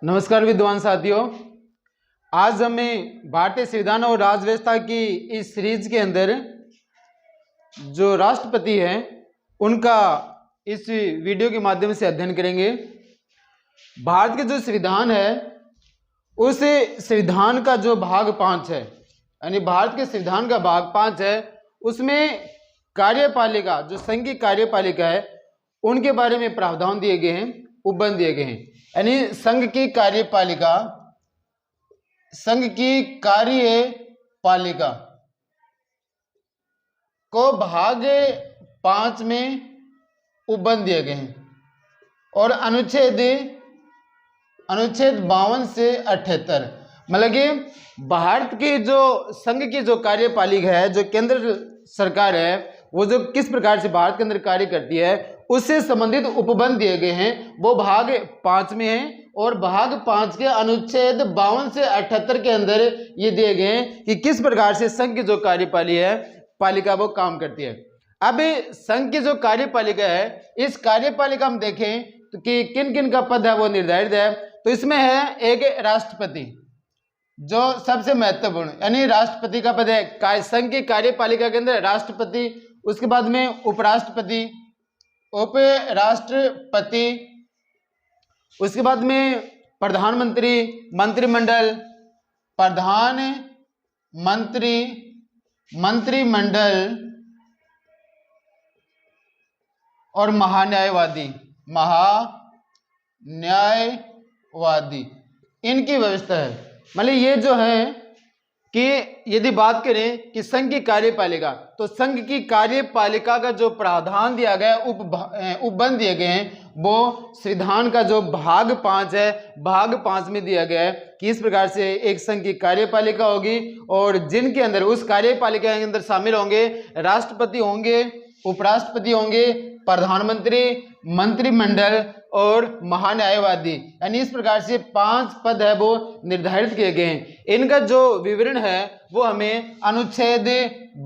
नमस्कार विद्वान साथियों, आज हमें भारतीय संविधान और राज्य व्यवस्था की इस सीरीज के अंदर जो राष्ट्रपति हैं उनका इस वीडियो के माध्यम से अध्ययन करेंगे। भारत के जो संविधान है उस संविधान का जो भाग 5 है, यानी भारत के संविधान का भाग 5 है, उसमें कार्यपालिका जो संघ की कार्यपालिका है उनके बारे में प्रावधान दिए गए हैं, उपबंध दिए गए हैं। यानी संघ की कार्यपालिका को भाग 5 में उपबंध दिए गए हैं और अनुच्छेद 52 से 78 मतलब कि भारत की जो संघ की जो कार्यपालिका है, जो केंद्र सरकार है, वो जो किस प्रकार से भारत के अंदर कार्य करती है उससे संबंधित उपबंध दिए गए हैं, वो भाग 5 में है। और भाग 5 के अनुच्छेद 52 से 78 के अंदर ये दिए गए हैं कि किस प्रकार से संघ की जो कार्यपालिका वो काम करती है। अब संघ की जो कार्यपालिका है, इस कार्यपालिका में देखें तो कि किन किन का पद है वो निर्धारित है। तो इसमें है एक राष्ट्रपति जो सबसे महत्वपूर्ण, यानी राष्ट्रपति का पद है संघ की कार्यपालिका के अंदर राष्ट्रपति। उसके बाद में उपराष्ट्रपति, उसके बाद में प्रधानमंत्री, मंत्रिमंडल और महान्यायवादी इनकी व्यवस्था है। मतलब ये जो है कि यदि बात करें कि संघ की कार्यपालिका, तो संघ की कार्यपालिका का जो प्रावधान दिया गया, उपबंध दिए गए हैं, वो संविधान का जो भाग 5 है, भाग 5 में दिया गया है कि इस प्रकार से एक संघ की कार्यपालिका होगी और जिनके अंदर, उस कार्यपालिका के अंदर शामिल होंगे राष्ट्रपति होंगे, उपराष्ट्रपति होंगे, प्रधानमंत्री, मंत्रिमंडल और महान्यायवादी। यानी इस प्रकार से 5 पद है वो निर्धारित किए गए हैं। इनका जो विवरण है वो हमें अनुच्छेद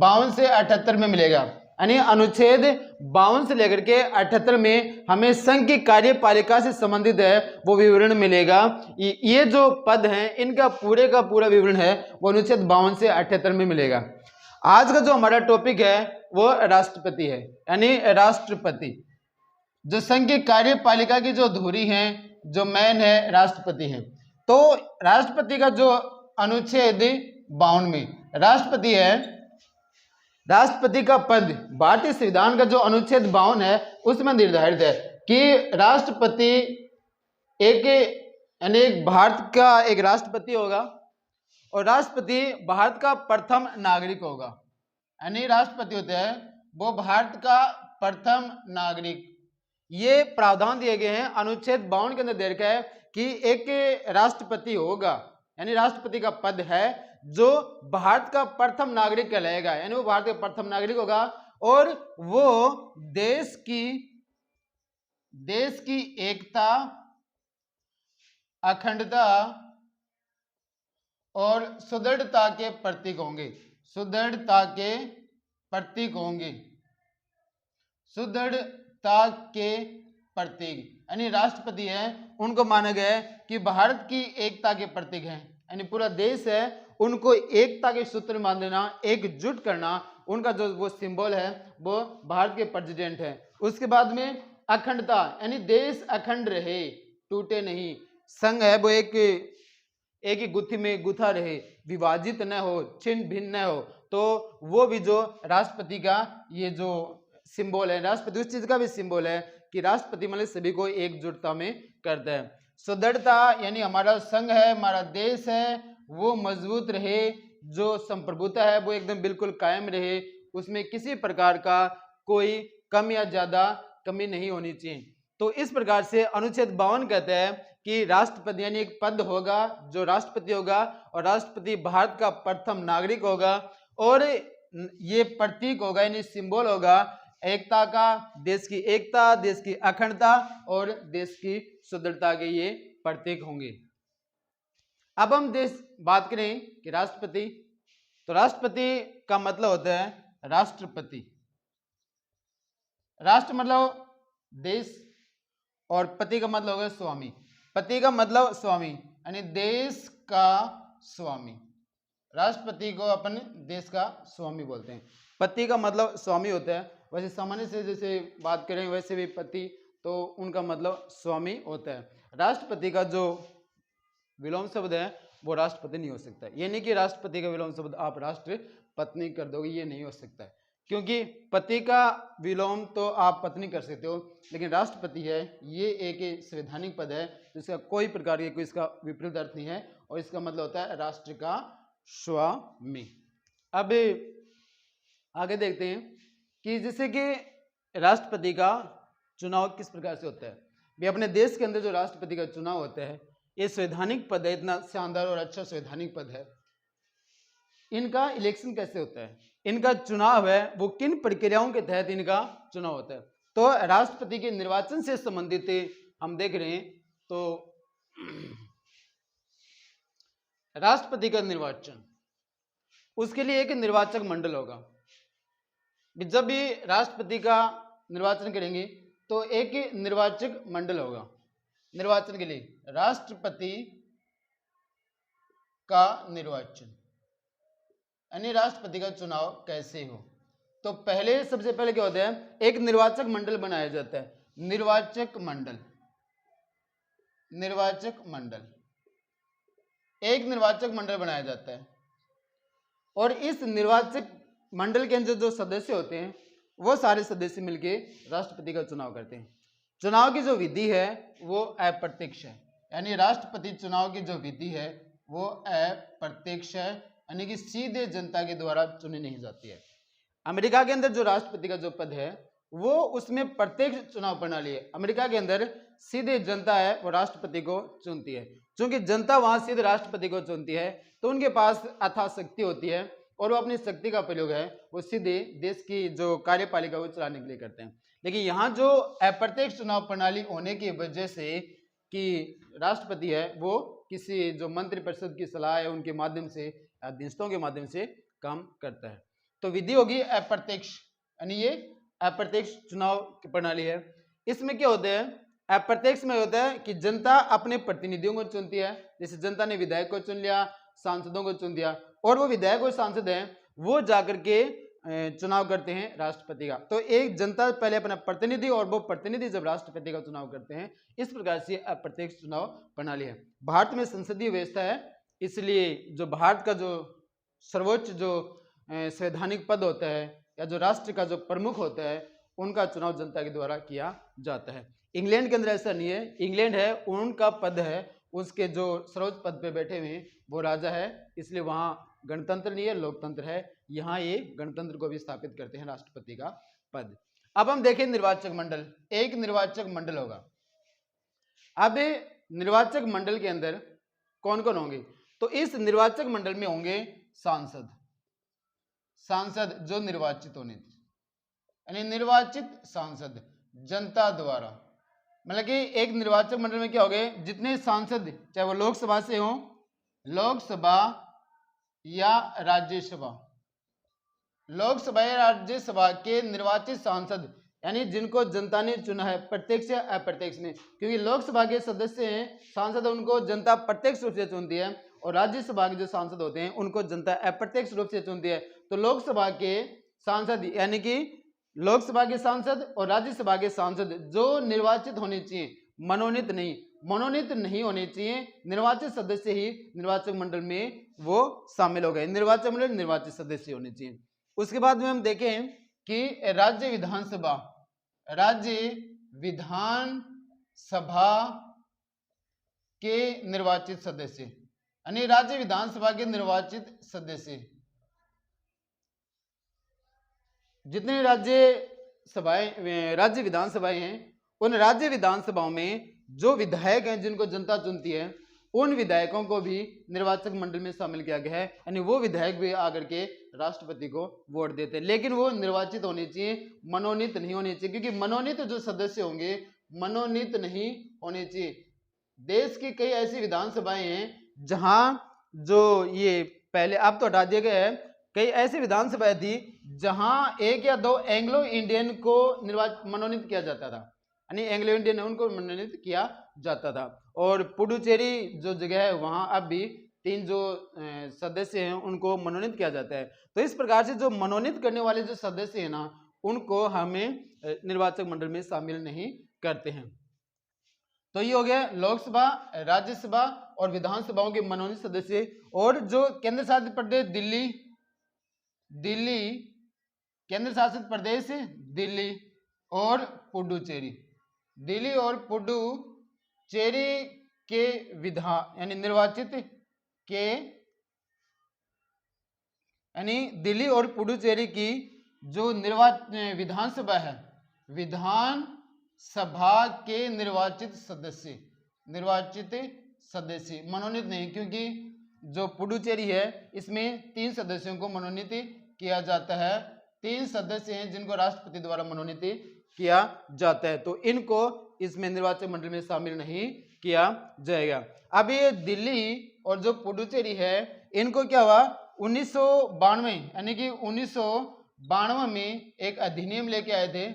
52 से 78 में मिलेगा। यानी अनुच्छेद 52 से लेकर के 78 में हमें संघ की कार्यपालिका से संबंधित है वो विवरण मिलेगा। ये जो पद हैं इनका पूरे का पूरा विवरण है वो अनुच्छेद 52 से 78 में मिलेगा। आज का जो हमारा टॉपिक है वो राष्ट्रपति है, यानी राष्ट्रपति जो संघ की कार्यपालिका की जो धुरी है, जो मैन है, राष्ट्रपति है। तो राष्ट्रपति का जो अनुच्छेद 52 में राष्ट्रपति है, राष्ट्रपति का पद भारतीय संविधान का जो अनुच्छेद 52 है उसमें निर्धारित है कि राष्ट्रपति एक भारत का एक राष्ट्रपति होगा और राष्ट्रपति भारत का प्रथम नागरिक होगा। यानी राष्ट्रपति होते हैं वो भारत का प्रथम नागरिक। ये प्रावधान दिए गए हैं अनुच्छेद 52 के अंदर दे रखा है कि एक राष्ट्रपति होगा, यानी राष्ट्रपति का पद है जो भारत का प्रथम नागरिक कहलाएगा, यानी वो भारत का प्रथम नागरिक होगा और वो देश की एकता, अखंडता और सुदृढ़ता के प्रतीक होंगे। सुदृढ़ता के प्रतीक, यानी राष्ट्रपति है उनको माना गया है कि भारत की एकता के प्रतीक हैं। यानी पूरा देश है उनको एकता के सूत्र मान देना, एकजुट करना, उनका जो वो सिंबल है वो भारत के प्रेसिडेंट है। उसके बाद में अखंडता, यानी देश अखंड रहे, टूटे नहीं, संघ है वो एक ही गुत्थी में गुथा रहे, विभाजित न हो, छिन्न भिन्न न हो। तो वो भी जो राष्ट्रपति का ये जो सिंबल है, राष्ट्रपति उस चीज का भी सिंबल है कि राष्ट्रपति मतलब सभी को एकजुटता में करता है। सुदृढ़ता, यानी हमारा संघ है, हमारा देश है, वो मजबूत रहे, जो संप्रभुता है वो एकदम बिल्कुल कायम रहे, उसमें किसी प्रकार का कोई कम या ज्यादा कमी नहीं होनी चाहिए। तो इस प्रकार से अनुच्छेद 52 कहता है कि राष्ट्रपति यानी एक पद होगा जो राष्ट्रपति होगा और राष्ट्रपति भारत का प्रथम नागरिक होगा और ये प्रतीक होगा, यानी सिंबल होगा एकता का, देश की एकता, देश की अखंडता और देश की सुदृढ़ता के ये प्रतीक होंगे। अब हम बात करें कि राष्ट्रपति, तो राष्ट्रपति का मतलब होता है राष्ट्रपति। राष्ट्र मतलब देश और पति का मतलब होगा स्वामी। पति का मतलब स्वामी, यानी देश का स्वामी। राष्ट्रपति को अपन देश का स्वामी बोलते हैं। पति का मतलब स्वामी होता है। वैसे सामान्य से जैसे बात करें वैसे भी पति तो उनका मतलब स्वामी होता है। राष्ट्रपति का जो विलोम शब्द है वो राष्ट्रपति नहीं हो सकता। ये नहीं कि राष्ट्रपति का विलोम शब्द आप राष्ट्र पत्नी कर दोगे, ये नहीं हो सकता है, क्योंकि पति का विलोम तो आप पत्नी कर सकते हो, लेकिन राष्ट्रपति है ये एक संवैधानिक पद है जिसका कोई प्रकार के कोई इसका विपरीत अर्थ नहीं है, और इसका मतलब होता है राष्ट्र का स्वामी। अब आगे देखते हैं कि जैसे कि राष्ट्रपति का चुनाव किस प्रकार से होता है। भी अपने देश के अंदर जो राष्ट्रपति का चुनाव होता है ये संवैधानिक पद है, इतना शानदार और अच्छा संवैधानिक पद है। इनका इलेक्शन कैसे होता है, इनका चुनाव है वो किन प्रक्रियाओं के तहत इनका चुनाव होता है। तो राष्ट्रपति के निर्वाचन से संबंधित हम देख रहे हैं तो राष्ट्रपति का निर्वाचन, उसके लिए एक निर्वाचक मंडल होगा। जब भी राष्ट्रपति का निर्वाचन करेंगे तो एक निर्वाचक मंडल होगा निर्वाचन के लिए। राष्ट्रपति का निर्वाचन यानी राष्ट्रपति का चुनाव कैसे हो, तो पहले सबसे पहले क्या होता है, एक निर्वाचक मंडल बनाया जाता है। निर्वाचक मंडल एक निर्वाचक मंडल बनाया जाता है, और इस निर्वाचक मंडल के अंदर जो सदस्य होते हैं वो सारे सदस्य मिलके राष्ट्रपति का चुनाव करते हैं। चुनाव की जो विधि है वो अप्रत्यक्ष है, यानी राष्ट्रपति चुनाव की जो विधि है वो अप्रत्यक्ष है, यानी कि सीधे जनता के द्वारा चुनी नहीं जाती है। अमेरिका के अंदर जो राष्ट्रपति का जो पद है वो उसमें प्रत्यक्ष चुनाव प्रणाली है। अमेरिका के अंदर सीधे जनता है वो राष्ट्रपति को चुनती है। चूंकि जनता वहां सीधे राष्ट्रपति को चुनती है तो उनके पास अथाह शक्ति होती है, और वो अपनी शक्ति का प्रयोग है वो सीधे देश की जो कार्यपालिका वो चलाने के लिए करते हैं। लेकिन यहाँ जो अप्रत्यक्ष चुनाव प्रणाली होने की वजह से कि राष्ट्रपति है वो किसी जो मंत्रिपरिषद की सलाह है उनके माध्यम से, अध्यक्षों के माध्यम से काम करता है। तो विधि होगी अप्रत्यक्ष, यानी ये अप्रत्यक्ष चुनाव की प्रणाली है। इसमें क्या होता है, अप्रत्यक्ष में होता है कि जनता अपने प्रतिनिधियों को चुनती है। जैसे जनता ने विधायक को चुन लिया, सांसदों को चुन दिया, और वो विधायक और सांसद हैं वो जाकर के चुनाव करते हैं राष्ट्रपति का। तो एक जनता पहले अपना प्रतिनिधि और वो प्रतिनिधि जब राष्ट्रपति का चुनाव करते हैं, इस प्रकार से अप्रत्यक्ष चुनाव प्रणाली है। भारत में संसदीय व्यवस्था है, इसलिए जो भारत का जो सर्वोच्च जो संवैधानिक पद होता है या जो राष्ट्र का जो प्रमुख होता है उनका चुनाव जनता के द्वारा किया जाता है। इंग्लैंड के अंदर ऐसा नहीं है। इंग्लैंड है उनका पद है, उसके जो सर्वोच्च पद पे बैठे हुए हैं वो राजा है, इसलिए वहाँ गणतंत्र नहीं है, लोकतंत्र है। यहाँ ये गणतंत्र को भी स्थापित करते हैं राष्ट्रपति का पद। अब हम देखें निर्वाचक मंडल, एक निर्वाचक मंडल होगा। अब निर्वाचक मंडल के अंदर कौन कौन होंगे, तो इस निर्वाचक मंडल में होंगे सांसद जो निर्वाचित होने, यानी निर्वाचित सांसद जनता द्वारा। मतलब कि एक निर्वाचक मंडल में क्या हो गए, जितने सांसद चाहे वो लोकसभा से हो, लोकसभा या राज्यसभा, लोकसभा या राज्यसभा के निर्वाचित सांसद, यानी जिनको जनता ने चुना है प्रत्यक्ष या अप्रत्यक्ष में, क्योंकि लोकसभा के सदस्य हैं सांसद, उनको जनता प्रत्यक्ष रूप से चुनती है, और राज्यसभा के जो सांसद होते हैं उनको जनता अप्रत्यक्ष रूप से चुनती है। तो लोकसभा के सांसद यानी कि लोकसभा के सांसद और राज्यसभा के सांसद जो निर्वाचित होने चाहिए, मनोनीत नहीं होने चाहिए, निर्वाचित सदस्य ही निर्वाचक मंडल में वो शामिल हो गए। निर्वाचक मंडल निर्वाचित सदस्य होने चाहिए। उसके बाद में हम देखें कि राज्य विधानसभा के निर्वाचित सदस्य, यानी राज्य विधानसभा के निर्वाचित सदस्य, जितने राज्य विधानसभाएं हैं उन राज्य विधानसभाओं में जो विधायक हैं जिनको जनता चुनती है उन विधायकों को भी निर्वाचक मंडल में शामिल किया गया है। यानी वो विधायक भी आकर के राष्ट्रपति को वोट देते हैं, लेकिन वो निर्वाचित होने चाहिए, मनोनीत नहीं होने चाहिए, क्योंकि मनोनीत जो सदस्य होंगे मनोनीत नहीं होने चाहिए। देश की कई ऐसी विधानसभाएं हैं जहां जो ये पहले अब तो हटा दिया गया है, कई ऐसी विधानसभाएं थी जहां एक या दो एंग्लो इंडियन को मनोनीत किया जाता था, यानी एंग्लो इंडियन है उनको मनोनीत किया जाता था। और पुडुचेरी जो जगह है वहां अब भी 3 जो सदस्य हैं उनको मनोनीत किया जाता है। तो इस प्रकार से जो मनोनीत करने वाले जो सदस्य हैं ना उनको हमें निर्वाचक मंडल में शामिल नहीं करते हैं। तो ये हो गया लोकसभा, राज्यसभा और विधानसभाओं के मनोनीत सदस्य। और जो केंद्र शासित प्रदेश दिल्ली केंद्र शासित प्रदेश दिल्ली और पुडुचेरी, दिल्ली और पुडुचेरी के विधान यानी निर्वाचित के यानी दिल्ली और पुडुचेरी की जो विधानसभा है, विधान सभा के निर्वाचित सदस्य मनोनीत नहीं, क्योंकि जो पुडुचेरी है इसमें 3 सदस्यों को मनोनीत किया जाता है। 3 सदस्य हैं जिनको राष्ट्रपति द्वारा मनोनीत किया जाता है, तो इनको इसमें निर्वाचक मंडल में शामिल नहीं किया जाएगा। अब ये दिल्ली और जो पुडुचेरी है इनको क्या हुआ 1992 यानी कि 1992 में एक अधिनियम लेके आए थे।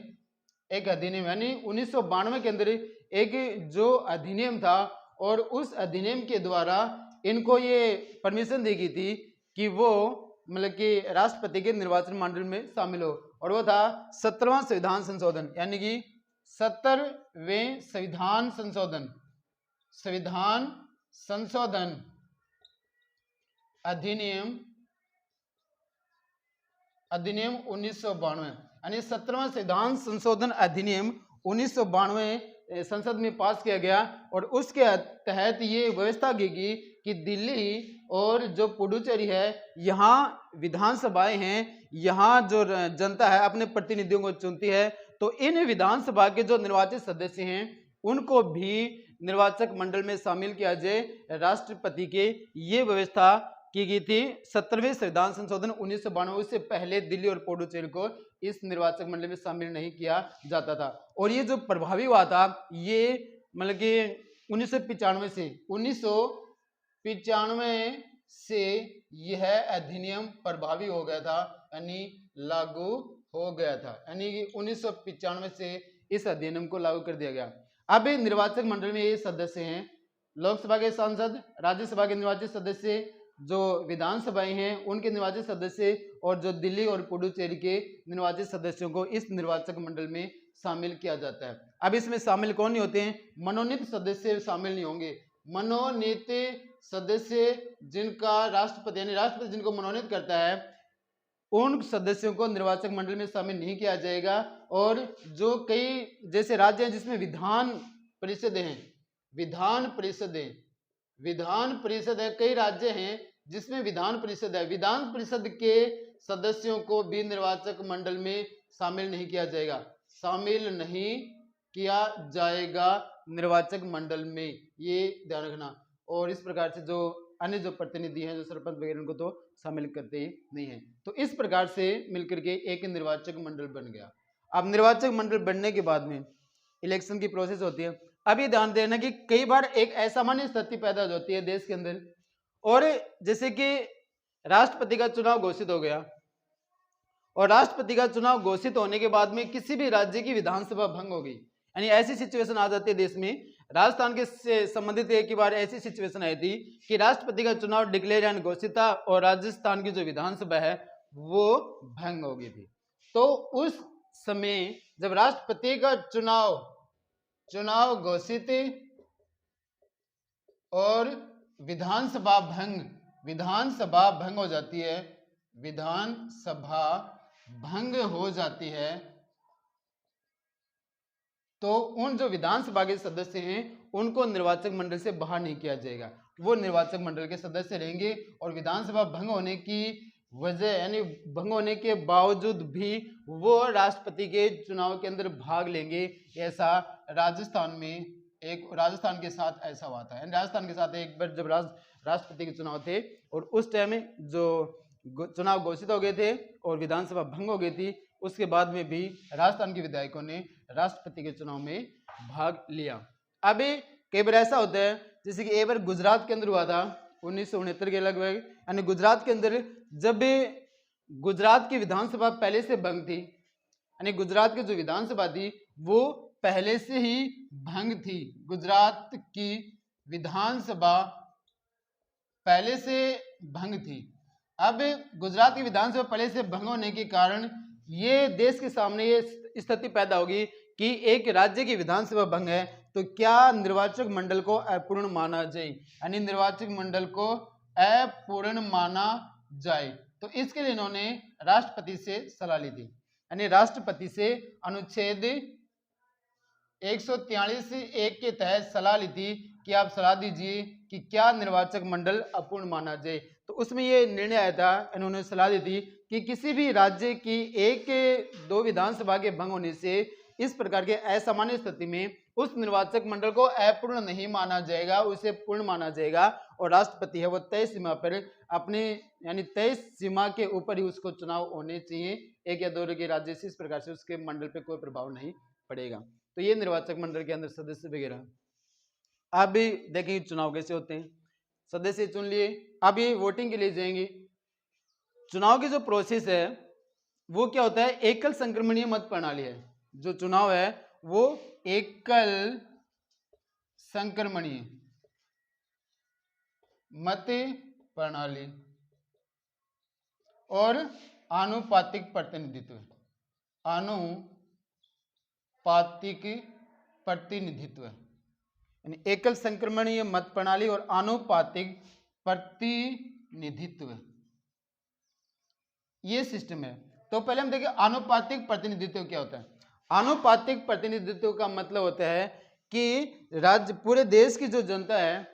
एक अधिनियम यानी 1992 के अंदर एक जो अधिनियम था और उस अधिनियम के द्वारा इनको ये परमिशन दी गई थी कि वो मतलब कि राष्ट्रपति के निर्वाचन मंडल में शामिल हो, और वो था 17वां संविधान संशोधन यानी कि 70वें संविधान संशोधन अधिनियम 1992 यानी 17वां संविधान संशोधन अधिनियम 1992 संसद में पास किया गया। और उसके तहत ये व्यवस्था की गई कि दिल्ली और जो पुडुचेरी है यहाँ विधानसभाएं हैं, यहाँ जो जनता है अपने प्रतिनिधियों को चुनती है, तो इन विधानसभा के जो निर्वाचित सदस्य हैं उनको भी निर्वाचक मंडल में शामिल किया जाए। राष्ट्रपति के ये व्यवस्था की गई थी 70वें संविधान संशोधन 1992। उससे पहले दिल्ली और पुडुचेरी को इस निर्वाचक मंडल में शामिल नहीं किया जाता था। और ये जो प्रभावी हुआ था ये मतलब कि 1995 से यह अधिनियम प्रभावी हो गया था यानी लागू हो गया था, यानी कि 1995 से इस अधिनियम को लागू कर दिया गया। अब निर्वाचक मंडल में ये सदस्य हैं लोकसभा के सांसद, राज्यसभा के निर्वाचित सदस्य, जो विधानसभाएं हैं उनके निर्वाचित सदस्य, और जो दिल्ली और पुडुचेरी के निर्वाचित सदस्यों को इस निर्वाचक मंडल में शामिल किया जाता है। अब इसमें शामिल कौन नहीं होते हैं? मनोनीत सदस्य शामिल नहीं होंगे। मनोनीत सदस्य जिनका राष्ट्रपति यानी राष्ट्रपति जिनको मनोनीत करता है उन सदस्यों को निर्वाचक मंडल में शामिल नहीं किया जाएगा। और जो कई जैसे राज्य हैं जिसमें विधान परिषद है, कई राज्य हैं जिसमें विधान परिषद है, विधान परिषद के सदस्यों को भी निर्वाचक मंडल में शामिल नहीं किया जाएगा निर्वाचक मंडल में, ये ध्यान रखना। और इस प्रकार से जो अन्य जो प्रतिनिधि हैं जो सरपंच वगैरह उनको तो शामिल करते ही नहीं है। तो इस प्रकार से मिलकर के एक निर्वाचक मंडल बन गया। अब निर्वाचक मंडल बनने के बाद में इलेक्शन की प्रोसेस होती है। अभी ध्यान देना कि कई बार एक असामान्य स्थिति पैदा हो जाती है देश के अंदर, और जैसे कि राष्ट्रपति का चुनाव घोषित हो गया, और राष्ट्रपति का चुनाव घोषित होने के बाद में किसी भी राज्य की विधानसभा भंग हो गई, यानी ऐसी सिचुएशन आ जाती है देश में। राजस्थान के से संबंधित एक बार ऐसी सिचुएशन आई थी कि राष्ट्रपति का चुनाव डिक्लेयर यानी घोषित था और राजस्थान की जो विधानसभा है वो भंग हो गई थी। तो उस समय जब राष्ट्रपति का चुनाव घोषित और विधानसभा भंग हो जाती है, तो उन जो विधानसभा के सदस्य हैं उनको निर्वाचक मंडल से बाहर नहीं किया जाएगा, वो निर्वाचक मंडल के सदस्य रहेंगे। और विधानसभा भंग होने की वजह यानी भंग होने के बावजूद भी वो राष्ट्रपति के चुनाव के अंदर भाग लेंगे। ऐसा राजस्थान के साथ ऐसा हुआ था। राजस्थान के साथ एक बार जब राष्ट्रपति के चुनाव थे और उस टाइम जो चुनाव घोषित हो गए थे और विधानसभा भंग हो गई थी, उसके बाद में भी राजस्थान के विधायकों ने राष्ट्रपति के चुनाव में भाग लिया। अभी कई बार ऐसा होता है जैसे कि एक बार गुजरात के अंदर हुआ था 1969 के लगभग, यानी गुजरात के अंदर जब गुजरात की विधानसभा पहले से भंग थी, यानी गुजरात की जो विधानसभा थी वो पहले से ही भंग थी। गुजरात की विधानसभा पहले से भंग थी। अब गुजरात की विधानसभा पहले से भंग होने के कारण ये देश के सामने ये स्थिति पैदा होगी कि एक राज्य की विधानसभा भंग है तो क्या निर्वाचक मंडल को अपूर्ण माना जाए, यानी निर्वाचक मंडल को अपूर्ण माना जाए। तो इसके लिए इन्होंने राष्ट्रपति से सलाह ली थी, यानी राष्ट्रपति से अनुच्छेद 143(1) के तहत सलाह ली थी कि आप सलाह दीजिए कि क्या निर्वाचक मंडल अपूर्ण माना जाए। तो उसमें ये निर्णय आया था, इन्होंने सलाह दी थी कि किसी भी राज्य की एक दो विधानसभा के भंग होने से इस प्रकार के असामान्य स्थिति में उस निर्वाचक मंडल को अपूर्ण नहीं माना जाएगा, उसे पूर्ण माना जाएगा। और राष्ट्रपति है वो तय सीमा पर अपने, यानी तय सीमा के ऊपर ही उसको चुनाव होने चाहिए, एक या दो के राज्य से, इस प्रकार से उसके मंडल पे कोई प्रभाव नहीं पड़ेगा। तो ये निर्वाचक मंडल के अंदर सदस्य वगैरह। अब भी देखेंगे चुनाव कैसे होते हैं, सदस्य चुन लिए, अब ये वोटिंग के लिए जाएंगे। चुनाव की जो प्रोसेस है वो क्या होता है, एकल संक्रमणीय मत प्रणाली है। जो चुनाव है वो एकल संक्रमणीय मत प्रणाली और आनुपातिक प्रतिनिधित्व, आनुपातिक प्रतिनिधित्व, यानी एकल संक्रमणीय मत प्रणाली और आनुपातिक प्रतिनिधित्व, ये सिस्टम है। तो पहले हम देखें आनुपातिक प्रतिनिधित्व क्या होता है। आनुपातिक प्रतिनिधित्व का मतलब होता है कि राज्य, पूरे देश की जो जनता है,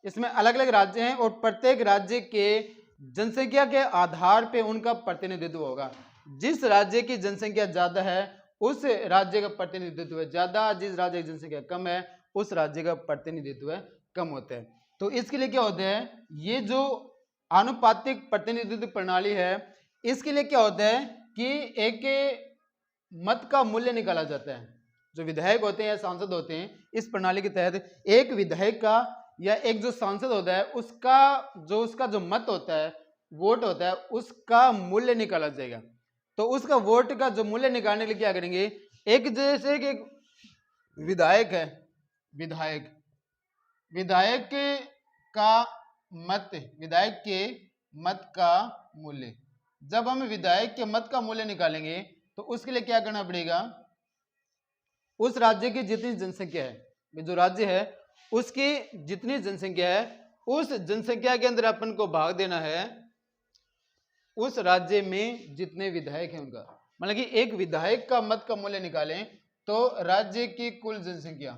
इसमें अलग अलग राज्य हैं और प्रत्येक राज्य के जनसंख्या के आधार पे उनका प्रतिनिधित्व होगा। जिस राज्य की जनसंख्या ज्यादा है उस राज्य का प्रतिनिधित्व ज्यादा, जिस राज्य की जनसंख्या कम है उस राज्य का प्रतिनिधित्व कम होता है। तो इसके लिए क्या होता है, ये जो आनुपातिक प्रतिनिधित्व प्रणाली है, इसके लिए क्या होता है कि एक मत का मूल्य निकाला जाता है। जो विधायक होते हैं या सांसद होते हैं, इस प्रणाली के तहत एक विधायक का या एक जो सांसद होता है उसका जो मत होता है, वोट होता है, उसका मूल्य निकाला जाएगा। तो उसका वोट का जो मूल्य निकालने के लिए क्या करेंगे, एक जैसे कि एक विधायक है, विधायक का मत, विधायक के मत का मूल्य, जब हम विधायक के मत का मूल्य निकालेंगे तो उसके लिए क्या करना पड़ेगा, उस राज्य की जितनी जनसंख्या है, जो राज्य है उसकी जितनी जनसंख्या है, उस जनसंख्या के अंदर अपन को भाग देना है उस राज्य में जितने विधायक हैं उनका। मतलब कि एक विधायक का मत का मूल्य निकालें तो राज्य की कुल जनसंख्या,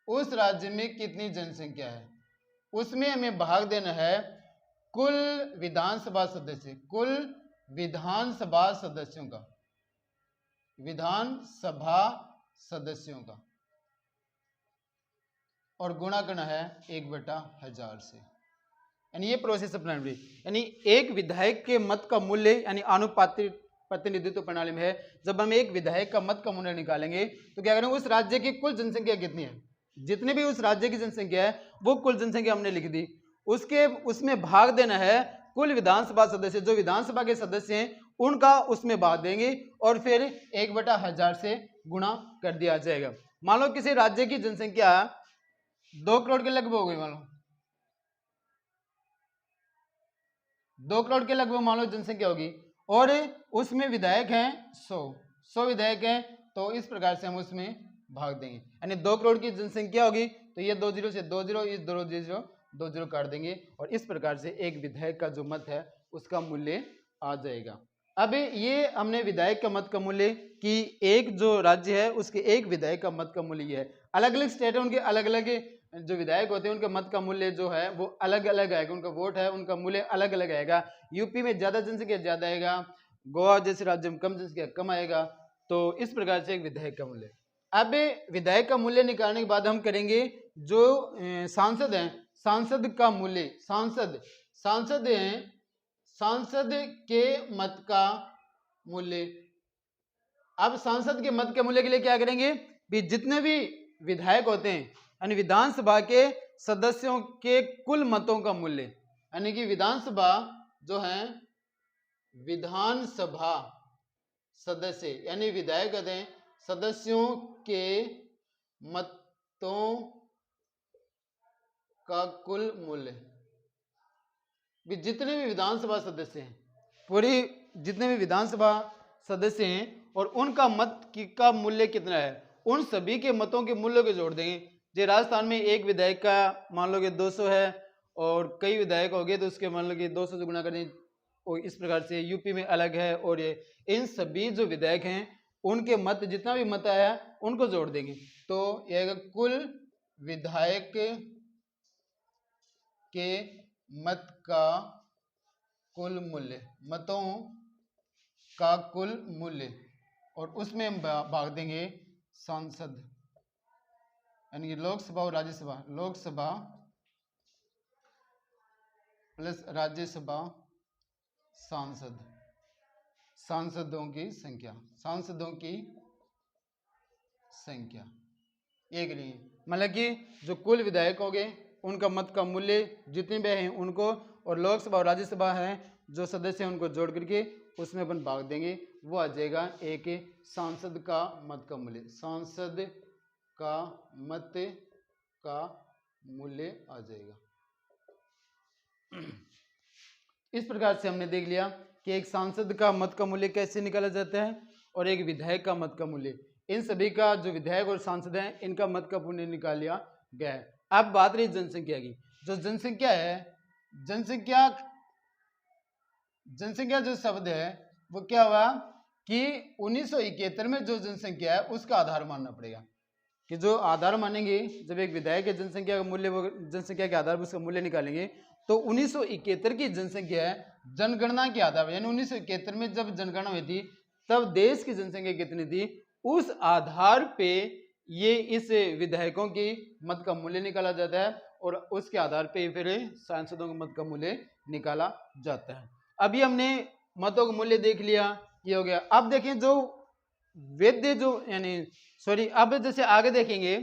उस राज्य में कितनी जनसंख्या है उसमें हमें भाग देना है कुल विधानसभा सदस्य, कुल विधानसभा सदस्यों का, और गुणा करना है 1/1000 से। यानी ये प्रोसेस अपनानी पड़ेगी। यानी एक विधायक के मत का मूल्य, यानी आनुपातिक प्रतिनिधित्व प्रणाली में है, जब हम एक विधायक का मत का मूल्य निकालेंगे तो क्या करेंगे, उस राज्य की कुल जनसंख्या कितनी है, जितने भी उस राज्य की जनसंख्या है वो कुल जनसंख्या हमने लिख दी, उसमें भाग देना है कुल विधानसभा सदस्य, जो विधानसभा के सदस्य हैं उनका उसमें भाग देंगे और फिर 1/1000 से गुणा कर दिया जाएगा। मान लो किसी राज्य की जनसंख्या 2 करोड़ के लगभग हो गई, मान लो 2 करोड़ के लगभग मान लो जनसंख्या होगी, और उसमें विधायक हैं 100 विधायक हैं, तो इस प्रकार से हम उसमें भाग देंगे। यानी 2 करोड़ की जनसंख्या होगी तो ये 2 0 से 2 0, इस 2 0 काट देंगे, और इस प्रकार से एक विधायक का जो मत है उसका मूल्य आ जाएगा। अब ये हमने विधायक का मत का मूल्य कि एक जो राज्य है उसके एक विधायक का मत का मूल्य ये है। अलग अलग स्टेट है, उनके अलग अलग जो विधायक होते हैं उनका मत का मूल्य जो है वो अलग अलग आएगा, उनका वोट है उनका मूल्य अलग अलग आएगा। यूपी में ज्यादा जनसंख्या ज्यादा आएगा, गोवा जैसे राज्य में कम जनसंख्या कम आएगा। तो इस प्रकार से एक विधायक का मूल्य। अब विधायक का मूल्य निकालने के बाद हम करेंगे जो सांसद हैं, सांसद का मूल्य, सांसद हैं, सांसद के मत का मूल्य। अब सांसद के मत के मूल्य के लिए क्या करेंगे, भी जितने भी विधायक होते हैं यानी विधानसभा के सदस्यों के कुल मतों का मूल्य, यानी कि विधानसभा जो है, विधानसभा सदस्य, यानी विधायक कहते हैं सदस्यों के मतों का कुल मूल्य। जितने भी विधानसभा सदस्य हैं, पूरी जितने भी विधानसभा सदस्य हैं और उनका मत का मूल्य कितना है, उन सभी के मतों के मूल्य को जोड़ देंगे। जो राजस्थान में एक विधायक का मान लो कि 200 है और कई विधायक हो गए तो उसके मान लो कि 200 से गुणा कर दें, और इस प्रकार से यूपी में अलग है, और ये इन सभी जो विधायक हैं उनके मत, जितना भी मत आया उनको जोड़ देंगे। तो यह कुल विधायक के मत का कुल मूल्य, मतों का कुल मूल्य, और उसमें हम भाग देंगे सांसद, यानी कि लोकसभा और राज्यसभा, लोकसभा प्लस राज्यसभा सांसद, सांसदों की संख्या, सांसदों की संख्या एक नहीं, मतलब कि जो कुल विधायक हो गए उनका मत का मूल्य जितने भी हैं उनको, और लोकसभा और राज्यसभा हैं जो सदस्य हैं उनको जोड़ करके उसमें अपन भाग देंगे, वो आ जाएगा एक सांसद का मत का मूल्य, सांसद का मत का मूल्य आ जाएगा। इस प्रकार से हमने देख लिया कि एक सांसद का मत का मूल्य कैसे निकाला जाता है और एक विधायक का मत का मूल्य। इन सभी का जो विधायक और सांसद हैं इनका मत का मूल्य निकाल लिया गया है। अब बात रही जनसंख्या की। जो जनसंख्या है, जनसंख्या जो शब्द है वो क्या हुआ कि 1971 में जो जनसंख्या है उसका आधार मानना पड़ेगा, कि जो आधार मानेंगे जब एक विधायक के जनसंख्या का मूल्य, वो जनसंख्या के आधार पर उसका मूल्य निकालेंगे, तो 1971 की जनसंख्या है जनगणना के आधार पर, यानी 1971 में जब जनगणना हुई थी तब देश की जनसंख्या कितनी थी, उस आधार पे ये इस विधायकों की मत का मूल्य निकाला जाता है और उसके आधार पे फिर सांसदों के मत का मूल्य निकाला जाता है। अभी हमने मतों का मूल्य देख लिया, ये हो गया। अब देखें जो वैध जो यानी सॉरी अब जैसे आगे देखेंगे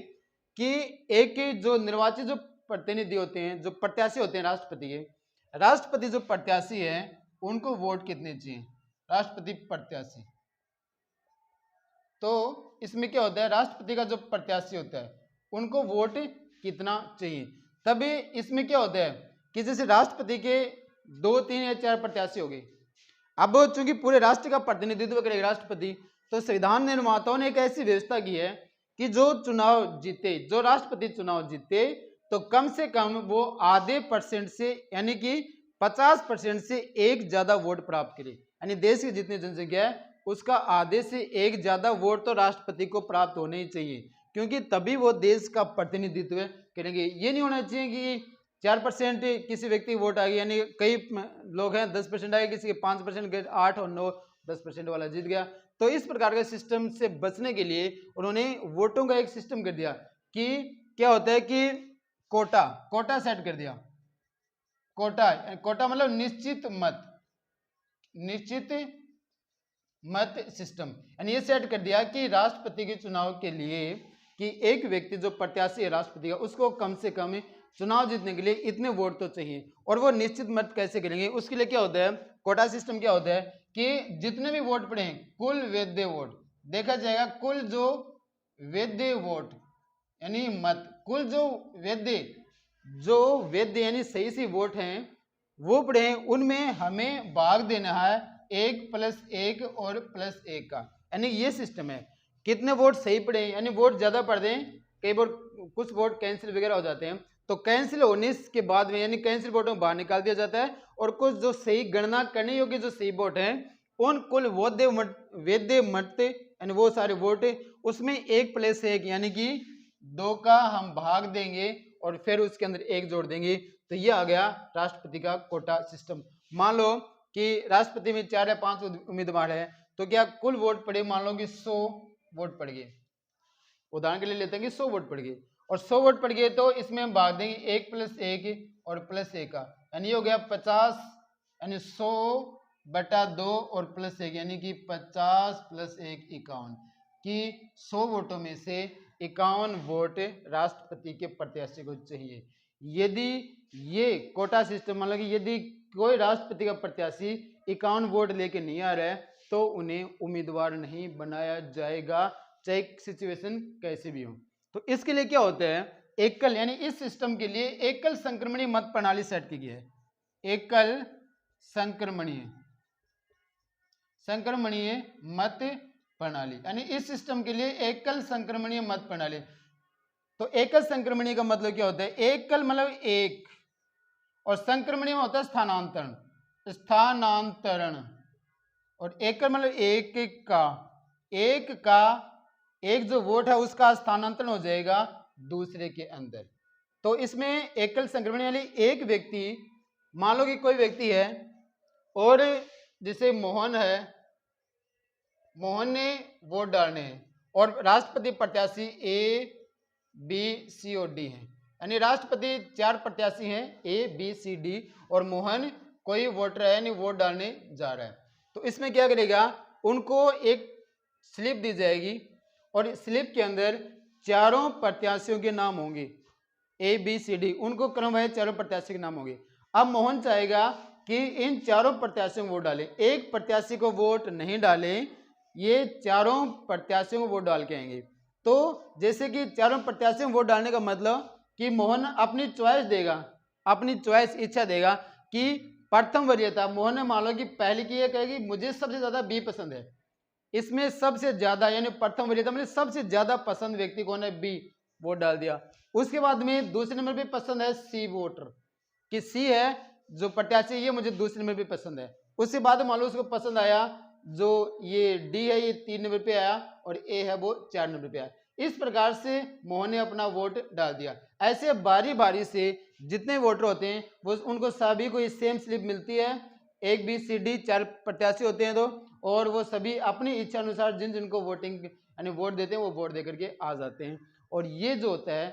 कि एक जो निर्वाचित जो प्रतिनिधि होते हैं, जो प्रत्याशी होते हैं राष्ट्रपति के, राष्ट्रपति जो प्रत्याशी है उनको वोट कितने चाहिए, राष्ट्रपति प्रत्याशी। तो इसमें क्या होता है, राष्ट्रपति का जो प्रत्याशी होता है उनको वोट कितना चाहिए। तभी इसमें क्या होता है कि जैसे राष्ट्रपति के 2, 3 या 4 प्रत्याशी हो गए, अब चूंकि पूरे राष्ट्र का प्रतिनिधित्व करेगा राष्ट्रपति, तो संविधान निर्माताओं ने एक ऐसी व्यवस्था की है कि जो चुनाव जीते, जो राष्ट्रपति चुनाव जीते, तो कम से कम वो आधे % से यानी कि 50% से एक ज्यादा वोट प्राप्त करे, यानी देश की जितनी जनसंख्या है उसका आधे से एक ज्यादा वोट तो राष्ट्रपति को प्राप्त होने ही चाहिए, क्योंकि तभी वो देश का प्रतिनिधित्व करेंगे। ये नहीं होना चाहिए कि 4% किसी व्यक्ति की वोट आ गई, यानी कई लोग हैं 10% आ गए, किसी के 5% गए, 8 और 9 10% वाला जीत गया। तो इस प्रकार के सिस्टम से बचने के लिए उन्होंने वोटों का एक सिस्टम कर दिया कि क्या होता है कि कोटा सेट कर दिया। कोटा मतलब निश्चित मत सिस्टम, यानी ये सेट कर दिया कि राष्ट्रपति के चुनाव के लिए कि एक व्यक्ति जो प्रत्याशी है राष्ट्रपति का, उसको कम से कम चुनाव जीतने के लिए इतने वोट तो चाहिए। और वो निश्चित मत कैसे करेंगे, उसके लिए क्या होता है, कोटा सिस्टम क्या होता है कि जितने भी वोट पड़े कुल वैध वोट देखा जाएगा, कुल जो वैध वोट यानी मत, कुल जो वैध यानी सही सी वोट हैं वो पड़े हैं, उनमें हमें भाग देना है 1+1 और +1 का, यानी ये सिस्टम है। कितने वोट सही पड़े यानी वोट ज्यादा पड़ दें, कई बार कुछ वोट कैंसिल वगैरह हो जाते हैं, तो कैंसिल होने के बाद में यानी कैंसिल वोटों को बाहर निकाल दिया जाता है, और कुछ जो सही गणना करने योग्य जो सही वोट हैं उन कुल वैध मत यानी वो सारे वोट उसमें 1+1 यानी कि 2 का हम भाग देंगे और फिर उसके अंदर 1 जोड़ देंगे, तो ये आ गया राष्ट्रपति का कोटा सिस्टम। मान लो कि राष्ट्रपति में 4 या 5 उम्मीदवार है, तो क्या कुल वोट पड़े, मान लो कि 100 वोट पड़ गए, उदाहरण के लिए लेते हैं कि 100 वोट पड़ गए, और 100 वोट पड़ गए तो इसमें हम भाग देंगे 1+1 और +1 का, यानी हो गया 50, यानी 100/2 और +1 यानी कि 50 + 1 51, कि 100 वोटों में से 51 वोट राष्ट्रपति के प्रत्याशी को चाहिए। यदि ये कोटा सिस्टम मतलब कि यदि कोई राष्ट्रपति का प्रत्याशी 51 वोट लेके नहीं आ रहा है तो उन्हें उम्मीदवार नहीं बनाया जाएगा, चाहे सिचुएशन कैसी भी हो। तो इसके लिए क्या होता है, एकल यानी इस सिस्टम के लिए एकल संक्रमणीय मत प्रणाली सेट की गई है। एकल संक्रमणीय मत प्रणाली यानी इस सिस्टम के लिए एकल संक्रमणीय मत प्रणाली। तो एकल संक्रमणीय का मतलब क्या होता है, एकल मतलब एक, और संक्रमणीय में होता है स्थानांतरण, और एकल मतलब एक जो वोट है उसका स्थानांतरण हो जाएगा दूसरे के अंदर। तो इसमें एकल संक्रमणीय यानी एक व्यक्ति, मान लो कि कोई व्यक्ति है और जैसे मोहन है, मोहन ने वोट डालने हैं और राष्ट्रपति प्रत्याशी ए बी सी और डी हैं, यानी राष्ट्रपति 4 प्रत्याशी हैं ए बी सी डी, और मोहन कोई वोटर है यानी वोट डालने जा रहा है। तो इसमें क्या करेगा, उनको एक स्लिप दी जाएगी और स्लिप के अंदर चारों प्रत्याशियों के नाम होंगे, ए बी सी डी, उनको क्रमवार चारों प्रत्याशी के नाम होंगे। अब मोहन चाहेगा कि इन चारों प्रत्याशियों को वोट डाले, एक प्रत्याशी को वोट नहीं डाले, ये चारों प्रत्याशियों को वोट डाल के आएंगे। तो जैसे कि चारों प्रत्याशियों को वोट डालने का मतलब कि मोहन अपनी चॉइस देगा, अपनी चॉइस इच्छा देगा कि प्रथम वरीयता, मोहन ने मान लो कि पहले की ये कहेगी मुझे सबसे ज्यादा बी पसंद है, इसमें सबसे ज्यादा यानी प्रथम वरीयता मतलब सबसे ज्यादा पसंद व्यक्ति कौन है, बी, वोट डाल दिया। उसके बाद में दूसरे नंबर पे पसंद है सी वोटर, कि सी है जो प्रत्याशी ये मुझे दूसरे नंबर पे पसंद है। उसके बाद मान लो उसको पसंद आया जो ये डी है, ये 3 नंबर पे आया, और ए है वो 4 नंबर पे आया। इस प्रकार से मोहन ने अपना वोट डाल दिया। ऐसे बारी बारी से जितने वोटर होते हैं वो उनको सभी को सेम स्लिप मिलती है, एक बी सी डी 4 प्रत्याशी होते हैं तो, और वो सभी अपनी इच्छा अनुसार जिन जिनको वोटिंग यानी वोट देते हैं वो वोट दे करके आ जाते हैं। और ये जो होता है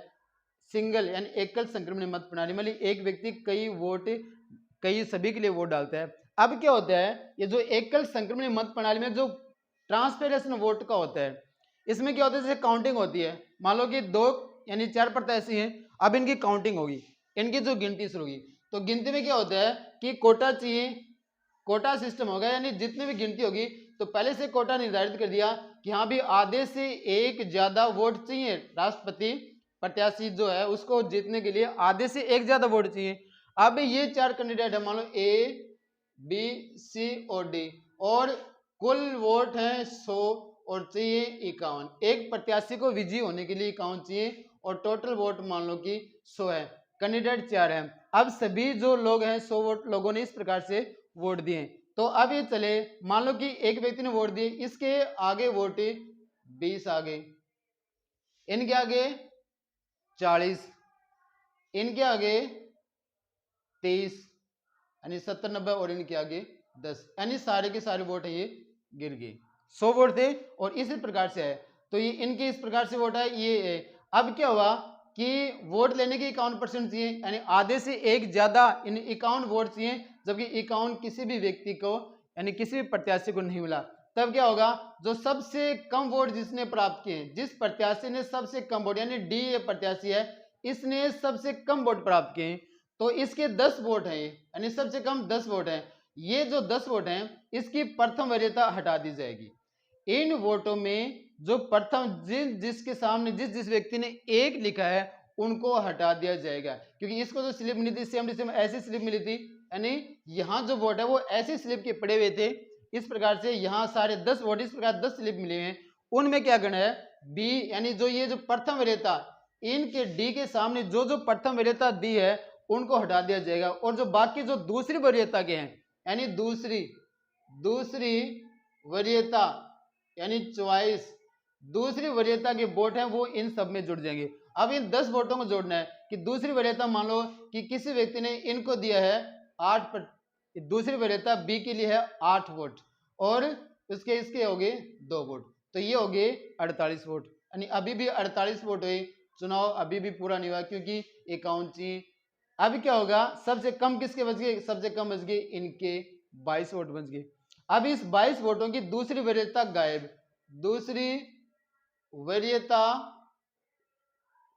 सिंगल यानी एकल संक्रमणीय मत प्रणाली, मतलब एक व्यक्ति कई सभी के लिए वोट डालता है। अब क्या होता है, ये जो एकल संक्रमणीय मत प्रणाली में जो ट्रांसफरेशन वोट का होता है, इसमें क्या होता है, जैसे काउंटिंग होती है, मान लो कि 2 यानी 4 प्रत्याशी हैं, अब इनकी काउंटिंग होगी, इनकी जो गिनती शुरू होगी। तो गिनती में क्या होता है कि कोटा चाहिए, कोटा सिस्टम होगा, यानी जितनी भी गिनती होगी तो पहले से कोटा निर्धारित कर दिया कि हाँ भी आधे से एक ज्यादा वोट चाहिए, राष्ट्रपति प्रत्याशी जो है उसको जीतने के लिए आधे से एक ज्यादा वोट चाहिए। अब ये 4 कैंडिडेट है, मान लो ए बी सी और डी, और कुल वोट है 100 और चाहिए 51, एक प्रत्याशी को विजयी होने के लिए 51 चाहिए, और टोटल वोट मान लो कि 100 है, कैंडिडेट 4 है। अब सभी जो लोग हैं 100 वोट लोगों ने इस प्रकार से वोट दिए। तो अब ये चले, मान लो कि एक व्यक्ति ने वोट दिए, इसके आगे वोट 20 आ गए, इनके आगे 40, इनके आगे 23 यानी 70 90, और इनके आगे 10, यानी सारे के सारे वोट है ये गिर गए। 100 वोट थे और इसी प्रकार से है, तो ये इनके इस प्रकार से वोट है ये है। अब क्या हुआ कि वोट लेने के 51% चाहिए, यानी आधे से एक ज्यादा इन 51 वोट चाहिए, जबकि 51 किसी भी व्यक्ति को यानी किसी भी प्रत्याशी को नहीं मिला। तब क्या होगा, जो सबसे कम वोट जिसने प्राप्त किए, जिस प्रत्याशी ने सबसे कम वोट यानी डी ये प्रत्याशी है, इसने सबसे कम वोट प्राप्त किए, तो इसके 10 वोट हैं, यानी सबसे कम 10 वोट हैं। ये जो 10 वोट हैं इसकी प्रथम वरीयता हटा दी जाएगी। इन वोटों में जो प्रथम जिसके सामने जिस व्यक्ति ने 1 लिखा है उनको हटा दिया जाएगा, क्योंकि इसको जो स्लिप मिली थी सेम ऐसी स्लिप मिली थी, यानी यहाँ जो वोट है वो ऐसी स्लिप के पड़े हुए थे। इस प्रकार से यहाँ सारे 10 वोट इस प्रकार 10 स्लिप मिले हैं, उनमें क्या करना है, बी यानी जो ये जो प्रथम वरीयता इनके डी के सामने जो प्रथम वरीयता दी है उनको हटा दिया जाएगा, और जो बाकी जो दूसरी वरीयता के हैं यानी दूसरी वरीयता यानी चॉइस दूसरी वरीयता के वोट हैं वो इन सब में जुड़ जाएंगे। अब इन 10 वोटों को जोड़ना है कि दूसरी वरीयता मान लो कि किसी व्यक्ति ने इनको दिया है 8 दूसरी वरीयता बी के लिए है 8 वोट, और उसके इसके हो गए 2 वोट, तो ये हो गए 48 वोट, यानी अभी भी 48 वोट हुए, चुनाव अभी भी पूरा नहीं हुआ क्योंकि 51 चाहिए। अब क्या होगा, सबसे कम किसके बच गए, सबसे कम बच गए इनके 22 वोट बच गए। अब इस 22 वोटों की दूसरी वरीयता गायब, दूसरी वरीयता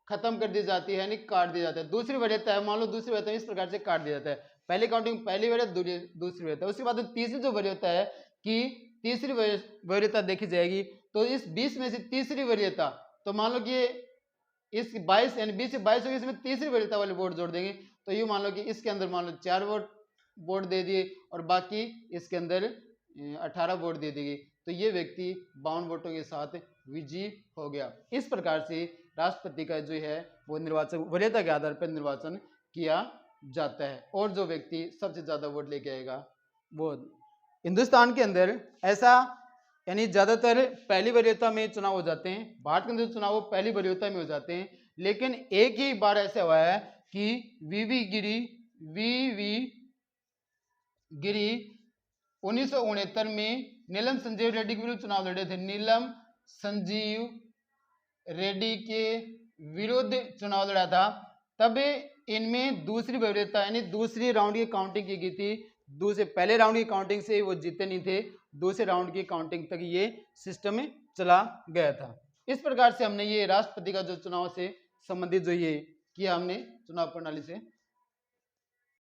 खत्म कर दी जाती है, यानी काट दिया जाता है। दूसरी वरीयता है, मान लो दूसरी वरीयता इस प्रकार से काट दिया जाता है, पहली काउंटिंग पहली वरीयता दूसरी वरीयता। उसके बाद तीसरी जो वरीयता है कि तीसरी वरीयता देखी जाएगी, तो इस 20 में से तीसरी वरीयता, तो मान लो कि इस 22 यानी 20 से 22 होगी, इसमें तीसरी वरीयता वाले वोट जोड़ देंगे, तो ये मान लो कि इसके अंदर मान लो 4 वोट दे दिए और बाकी इसके अंदर 18 वोट दे देंगे, तो ये व्यक्ति 52 वोटों के साथ विजयी हो गया। इस प्रकार से राष्ट्रपति का जो है वो निर्वाचन वरीयता के आधार पर निर्वाचन किया जाता है, और जो व्यक्ति सबसे ज्यादा वोट लेके आएगा वो। हिंदुस्तान के अंदर ऐसा यानी ज्यादातर पहली वरीयता में चुनाव हो जाते हैं, भारत के अंदर चुनाव पहली वरीयता में हो जाते हैं, लेकिन एक ही बार ऐसा हुआ है कि वीवी गिरी 1969 में नीलम संजीव रेड्डी के विरुद्ध चुनाव लड़े थे। नीलम संजीव रेड्डी के विरुद्ध चुनाव लड़ा था, तब इनमें दूसरी वरीयता यानी दूसरी राउंड की काउंटिंग की गई थी। दूसरे पहले राउंड की काउंटिंग से वो जीते नहीं थे, दूसरे राउंड की काउंटिंग तक ये सिस्टम में चला गया था। इस प्रकार से हमने ये राष्ट्रपति का जो चुनाव से संबंधित जो ये किया हमने चुनाव प्रणाली से